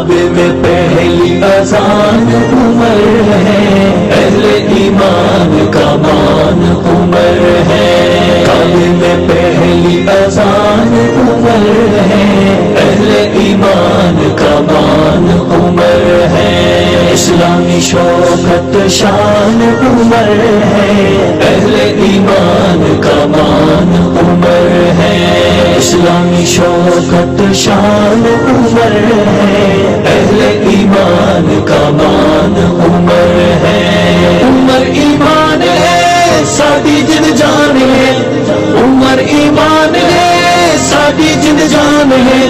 کعبے میں پہلی اذان عمر ہے، اہل ایمان کا مان عمر ہے، کعبے میں پہلی اذان عمر ہے، اہل ایمان کا مان عمر ہے، اسلامی شوکت شان عمر ہے، اہل ایمان کا مان عمر ہے، اسلامی شوکت شان عمر ہے، اہل ایمان کا مان عمر ہے، عمر ایمان ہے ساڈی جن جان ہے، عمر ایمان ہے ساڈی جن جان ہے،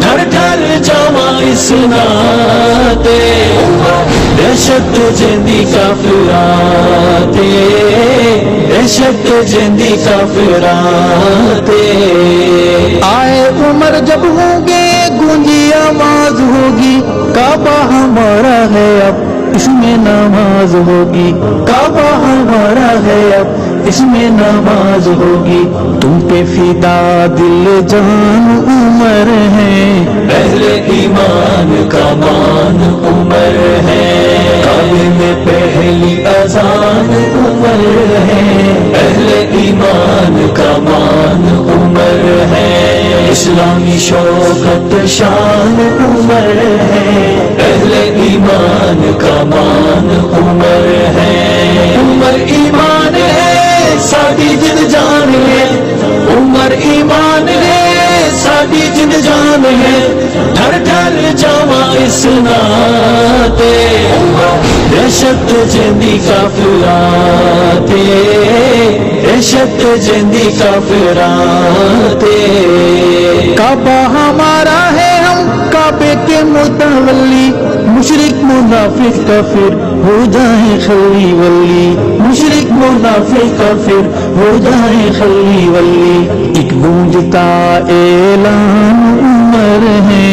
ڈر ڈر جاواں اس نام تے، دہشت جیندی کافراں تے، دہشت جیندی کافراں تے، آئے عمر جب ہوں گے گونجی آواز ہوگی، کعبہ ہمارا ہے اب اس میں نماز ہوگی، کعبہ ہمارا ہے اب اس میں نماز ہوگی، تم پہ فدا دل جان عمر ہے، اہل ایمان کا مان عمر ہے، کعبے میں پہلی اذان عمر ہے، اہل ایمان کا مان عمر ہے، اسلامی شوکت شان عمر ہے، اہل ایمان کا مان عمر ہے، عمر ایمان ہے ساڈی جن جان ہے، عمر ایمان ہے ساڈی جن جان ہے، ڈر ڈر جاواں اس نام تے، دہشت جیندی کافراں تے، دہشت جیندی کافراں تے، کعبہ ہمارا ہے ہم کعبے کے متولی، مشرک منافق کافر ہو جائیں خلی ولی، مشرک منافق کافر ہو جائیں خلی ولی، ایک گونجتا اعلان عمر ہے،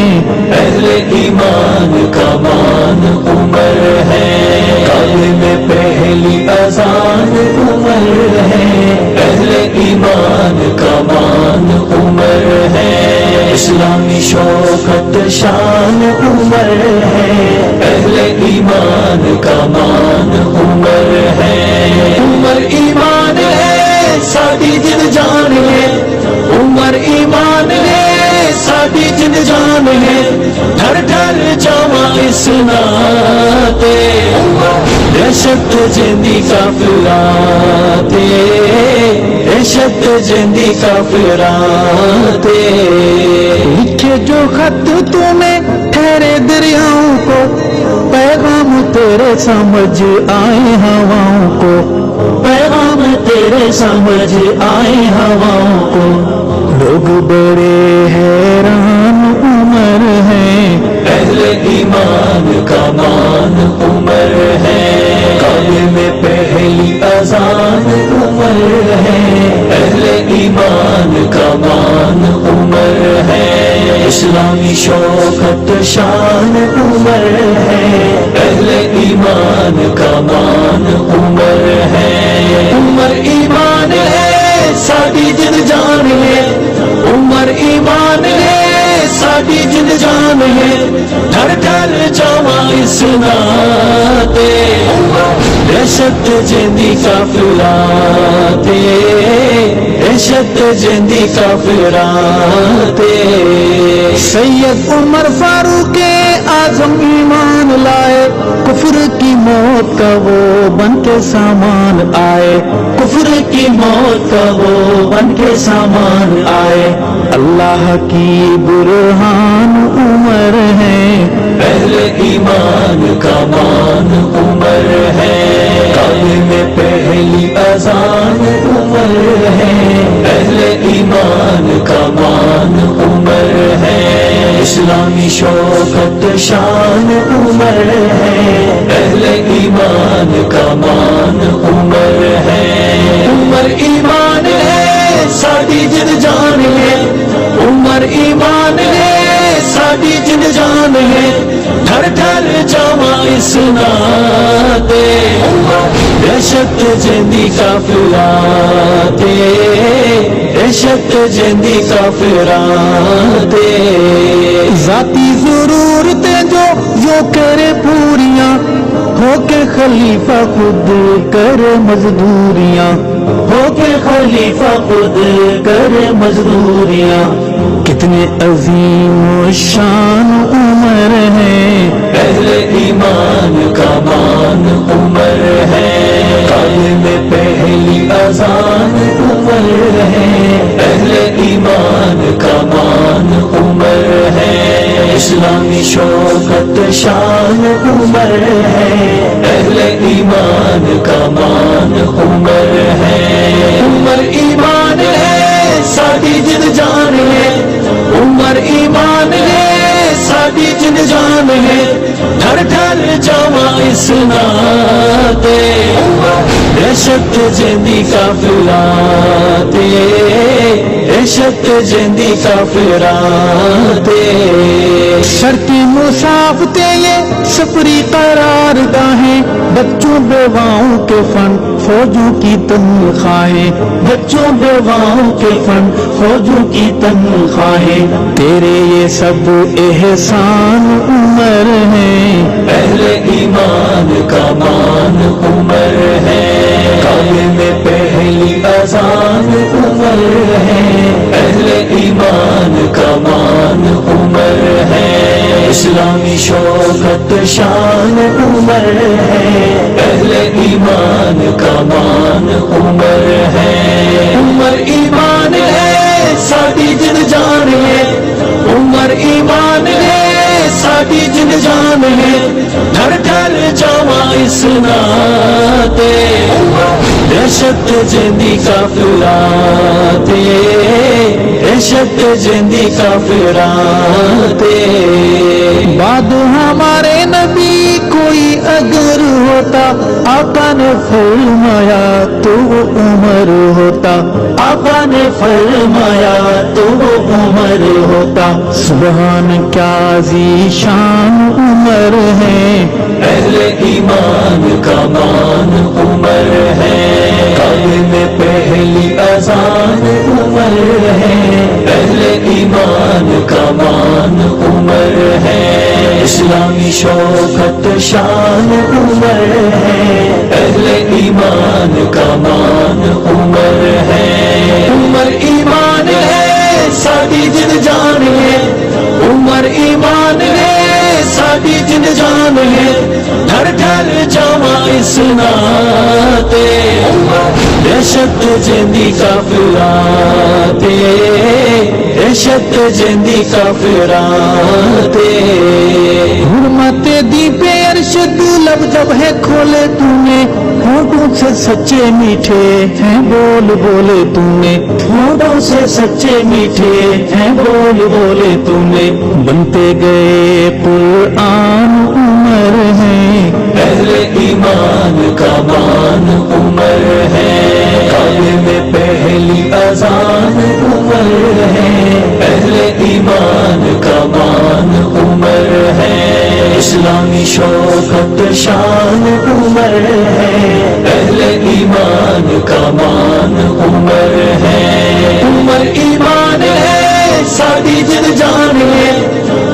اہل ایمان کا مان عمر ہے، کعبے میں پہلی اذان عمر ہے، اہل ایمان کا مان عمر ہے، اسلامی شوکت شان عمر ہے، اہل ایمان کا مان عمر ہے، عمر ایمان ہے ساڈی جن جان ہے، عمر ایمان ہے ساڈی جن جان ہے، ڈر ڈر جاواں اس نام تے، دہشت جیندی کافراں تے، دہشت جیندی کافراں تے، لکھے جو خط تمہیں ٹھہرے دریاؤں کو، پیغام تیرے سمجھ آئے ہواؤں کو، پیغام تیرے سمجھ آئے ہواؤں کو، لوگ بڑے حیران عمر ہیں، اہل ایمان کا مان عمر ہے، کعبے میں پہلی اذان عمر ہے، اہل ایمان کا مان عمر ہے، اسلامی شوکت شان عمر ہے، اہل ایمان کا مان عمر ہے، عمر ایمان ہے ساڈی جن جان ہے، عمر ایمان ہے ساڈی جن جان ہے، ڈر ڈر جاواں اس نام تے، دہشت جیندی کافراں تے، دہشت جیندی کافراں تے، سید عمر فاروق اعظم ایمان لائے، کفر کی موت کا وہ بن کے سامان آئے، کفر کی موت کا وہ بن کے سامان آئے، اللہ کی برہان عمر ہے، اہل ایمان کا مان عمر ہے، کعبے میں پہلی اذان عمر ہے، اہل ایمان کا مان عمر ہے، اسلامی شوکت شان عمر ہے، اہل ایمان کا مان عمر ہے، عمر ایمان ہے ساڈی جن جان ہے، عمر ایمان ہے ساڈی جن جان ہے، ڈر ڈر جاواں اس نام تے، دہشت جیندی کافراں تے، دہشت جیندی کافراں تے، ذاتی ضرورتیں جو کرے پوریاں، ہو کے خلیفہ خود کرے مزدوریاں، ہو کے خلیفہ خود کرے مزدوریاں، کتنے عظیم و شان عمر ہے، اہل ایمان کا مان عمر ہے، کعبے میں پہلی اذان عمر ہے، اہل ایمان کا مان عمر ہے، اسلامی شوکت شان عمر ہے، اہل ایمان کا مان عمر ہے، عمر ایمان ہے ساڈی جن جان ہے، عمر ایمان ہے ساڈی جن جان ہے، ڈر ڈر جاواں اس ناتے، دہشت جیندی کافراں تے، دہشت جیندی کافراں تے، شرط مصاف تے یہ سپری قرار گاہیں، بچوں بیواؤں کے فن فوجوں کی تنخواہیں، بچوں بیواؤں کے فن فوجوں کی تنخواہیں، تیرے یہ سب احسان عمر ہیں، اہل ایمان کا مان عمر ہے، کعبے میں پہلی اذان عمر ہے، اہل ایمان کا مان عمر ہے، اسلامی شوکت شان عمر ہے، اہل ایمان کا مان عمر ہے، عمر ایمان ہے ساڈی جن جان ہے، عمر ایمان ہے ساڈی جن جان ہے، ڈر ڈر جاواں اس ناتے، دہشت جیندی کافراں تے، دہشت جیندی کافراں تے، بعد ہمارے نبی کوئی اگر ہوتا، آقا نے فرمایا تو وہ عمر ہوتا، آقا نے فرمایا تو وہ عمر ہوتا، سبحان کیا ذی شان عمر ہے، اہل ایمان کا مان عمر ہے، کعبے میں پہلی اذان عمر ہے، اہل ایمان کا مان عمر ہے، اسلامی شوکت شان عمر ہے، اہل ایمان کا مان عمر ہے، عمر ایمان ہے ساڈی جن جان ہے، عمر ایمان ہے ساڈی جن جان ہے، ڈر ڈر جاواں اس ناتے، دہشت جیندی کافراں تے، دہشت جیندی کافراں تے، حرمت دی پہ ارشد لب جب ہے کھولے تو نے، ہونٹوں سے سچے میٹھے ہیں بول بولے تو نے، ہونٹوں سے سچے میٹھے ہیں بول بولے تو نے، بنتے گئے قرآن عمر ہیں، اہل ایمان کا مان عمر ہے، کعبے میں پہلی اذان عمر ہے، اہل ایمان کا مان عمر ہے، اسلامی شوکت شان عمر ہے، اہل ایمان کا مان عمر ہے، عمر ایمان ہے ساڈی جن جان ہے،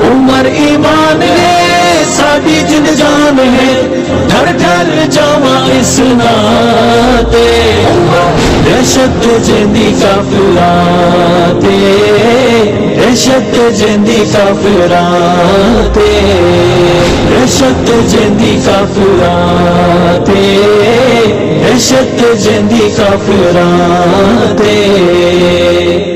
عمر ایمان ہے ساڈی جن جان ہے، ڈر ڈر جاواں اس ناتے، دہشت جیندی کافراں تے، دہشت جیندی کافراں تے، دہشت جیندی کافراں تے، دہشت جیندی کافراں تے۔